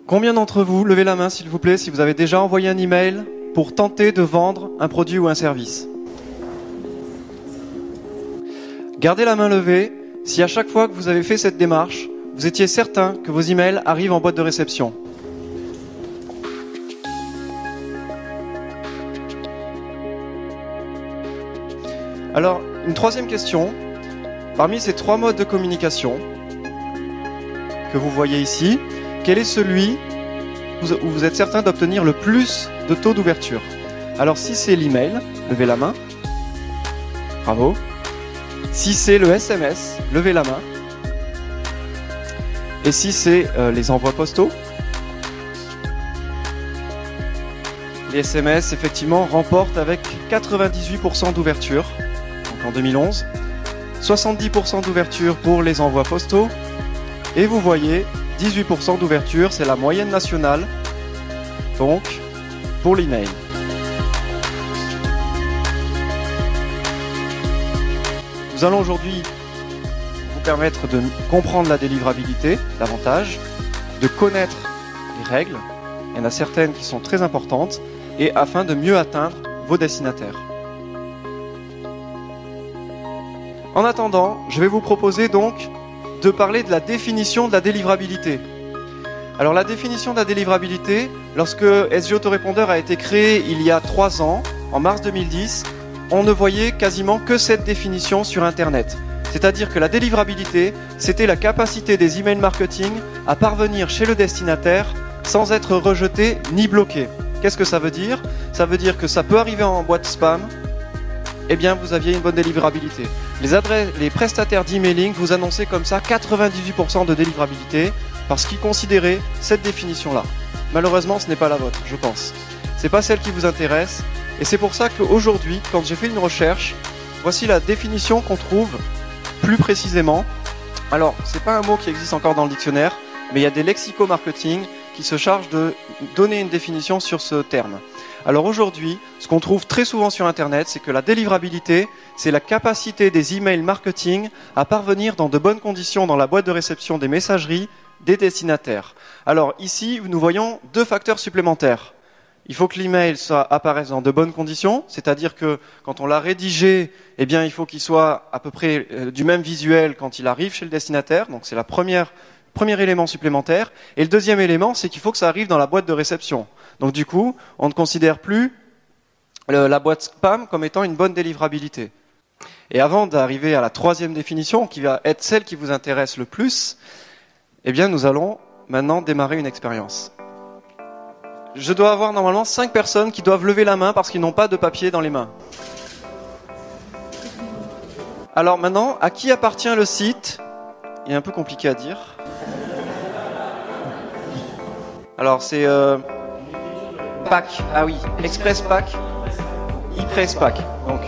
Combien d'entre vous, levez la main s'il vous plaît, si vous avez déjà envoyé un email pour tenter de vendre un produit ou un service? Gardez la main levée si à chaque fois que vous avez fait cette démarche, vous étiez certain que vos emails arrivent en boîte de réception. Alors, une troisième question. Parmi ces 3 modes de communication que vous voyez ici, quel est celui où vous êtes certain d'obtenir le plus de taux d'ouverture? Alors, si c'est l'email, levez la main. Bravo. Si c'est le SMS, levez la main. Et si c'est les envois postaux? Les SMS, effectivement, remportent avec 98% d'ouverture, donc en 2011. 70% d'ouverture pour les envois postaux. Et vous voyez, 18% d'ouverture, c'est la moyenne nationale, donc, pour l'email. Nous allons aujourd'hui vous permettre de comprendre la délivrabilité davantage, de connaître les règles, il y en a certaines qui sont très importantes, et afin de mieux atteindre vos destinataires. En attendant, je vais vous proposer donc de parler de la définition de la délivrabilité. Alors la définition de la délivrabilité, lorsque SG Autorépondeur a été créé il y a 3 ans, en mars 2010, on ne voyait quasiment que cette définition sur Internet. C'est-à-dire que la délivrabilité, c'était la capacité des emails marketing à parvenir chez le destinataire sans être rejeté ni bloqué. Qu'est-ce que ça veut dire? Ça veut dire que ça peut arriver en boîte spam, eh bien vous aviez une bonne délivrabilité. Les prestataires d'emailing vous annonçaient comme ça 98% de délivrabilité parce qu'ils considéraient cette définition-là. Malheureusement, ce n'est pas la vôtre, je pense. C'est pas celle qui vous intéresse. Et c'est pour ça qu'aujourd'hui, quand j'ai fait une recherche, voici la définition qu'on trouve plus précisément. Alors, c'est pas un mot qui existe encore dans le dictionnaire, mais il y a des lexico-marketing qui se chargent de donner une définition sur ce terme. Alors aujourd'hui, ce qu'on trouve très souvent sur Internet, c'est que la délivrabilité, c'est la capacité des emails marketing à parvenir dans de bonnes conditions dans la boîte de réception des messageries des destinataires. Alors ici, nous voyons 2 facteurs supplémentaires. Il faut que l'email apparaisse dans de bonnes conditions, c'est-à-dire que quand on l'a rédigé, eh bien, il faut qu'il soit à peu près du même visuel quand il arrive chez le destinataire. Donc c'est le premier élément supplémentaire. Et le deuxième élément, c'est qu'il faut que ça arrive dans la boîte de réception. Donc du coup, on ne considère plus la boîte spam comme étant une bonne délivrabilité. Et avant d'arriver à la 3e définition, qui va être celle qui vous intéresse le plus, eh bien, nous allons maintenant démarrer une expérience. Je dois avoir normalement 5 personnes qui doivent lever la main parce qu'ils n'ont pas de papier dans les mains. Alors maintenant, à qui appartient le site? Il est un peu compliqué à dire. Alors c'est PAC, ah oui, Express PAC, e-Press PAC. Donc,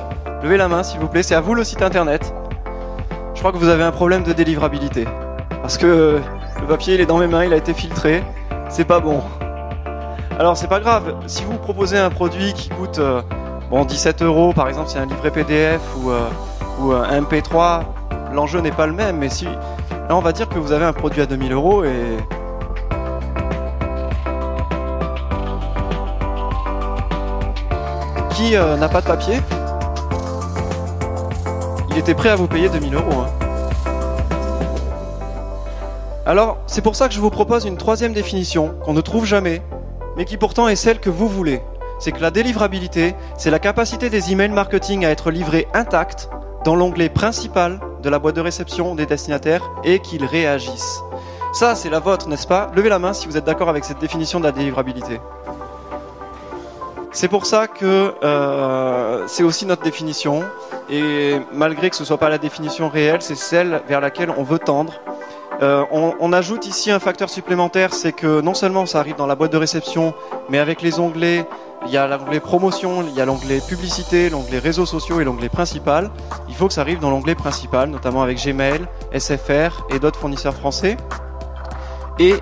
levez la main s'il vous plaît, c'est à vous le site internet. Je crois que vous avez un problème de délivrabilité. Parce que le papier il est dans mes mains, il a été filtré, c'est pas bon. Alors c'est pas grave, si vous proposez un produit qui coûte 17 € par exemple, c'est un livret PDF ou un MP3, l'enjeu n'est pas le même, mais si là on va dire que vous avez un produit à 2000 € et qui n'a pas de papier, il était prêt à vous payer 2000 €. Hein. Alors c'est pour ça que je vous propose une 3e définition qu'on ne trouve jamais, mais qui pourtant est celle que vous voulez. C'est que la délivrabilité, c'est la capacité des emails marketing à être livrés intacts dans l'onglet principal de la boîte de réception des destinataires et qu'ils réagissent. Ça, c'est la vôtre, n'est-ce pas? Levez la main si vous êtes d'accord avec cette définition de la délivrabilité. C'est pour ça que c'est aussi notre définition, et malgré que ce ne soit pas la définition réelle, c'est celle vers laquelle on veut tendre. On ajoute ici un facteur supplémentaire, c'est que non seulement ça arrive dans la boîte de réception, mais avec les onglets, il y a l'onglet promotion, il y a l'onglet publicité, l'onglet réseaux sociaux et l'onglet principal. Il faut que ça arrive dans l'onglet principal, notamment avec Gmail, SFR et d'autres fournisseurs français. Et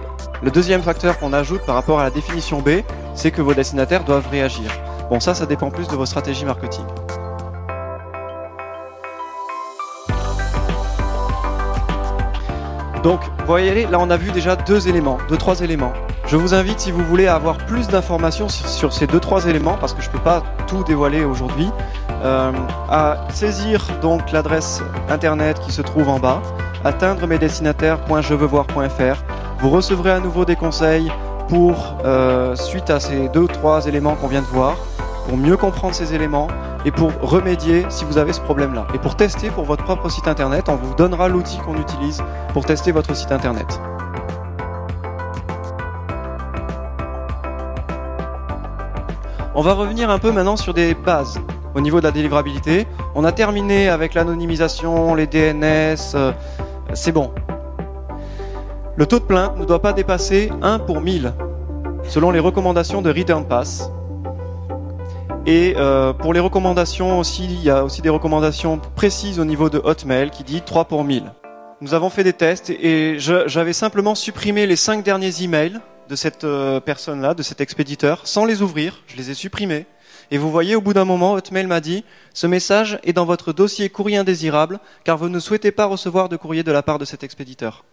le deuxième facteur qu'on ajoute par rapport à la définition B, c'est que vos destinataires doivent réagir. Bon, ça dépend plus de vos stratégies marketing. Donc, vous voyez, là on a vu déjà 2 éléments, 2-3 éléments. Je vous invite, si vous voulez avoir plus d'informations sur ces 2-3 éléments, parce que je ne peux pas tout dévoiler aujourd'hui, à saisir donc l'adresse internet qui se trouve en bas, atteindremesdestinataires.jeveuxvoir.fr. Vous recevrez à nouveau des conseils pour, suite à ces 2-3 éléments qu'on vient de voir, pour mieux comprendre ces éléments et pour remédier si vous avez ce problème-là. Et pour tester pour votre propre site internet, on vous donnera l'outil qu'on utilise pour tester votre site internet. On va revenir un peu maintenant sur des bases au niveau de la délivrabilité. On a terminé avec l'anonymisation, les DNS, c'est bon. Le taux de plainte ne doit pas dépasser 1 pour 1000, selon les recommandations de Return Pass. Et pour les recommandations aussi, il y a aussi des recommandations précises au niveau de Hotmail qui dit 3 pour 1000. Nous avons fait des tests et j'avais simplement supprimé les 5 derniers emails de cette personne-là, de cet expéditeur, sans les ouvrir, je les ai supprimés. Et vous voyez, au bout d'un moment, Hotmail m'a dit « Ce message est dans votre dossier courrier indésirable, car vous ne souhaitez pas recevoir de courrier de la part de cet expéditeur. »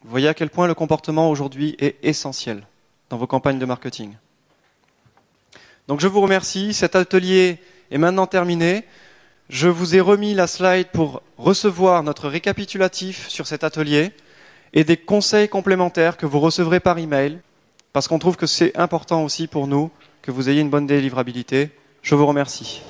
Vous voyez à quel point le comportement aujourd'hui est essentiel dans vos campagnes de marketing. Donc je vous remercie, cet atelier est maintenant terminé. Je vous ai remis la slide pour recevoir notre récapitulatif sur cet atelier et des conseils complémentaires que vous recevrez par email, parce qu'on trouve que c'est important aussi pour nous que vous ayez une bonne délivrabilité. Je vous remercie.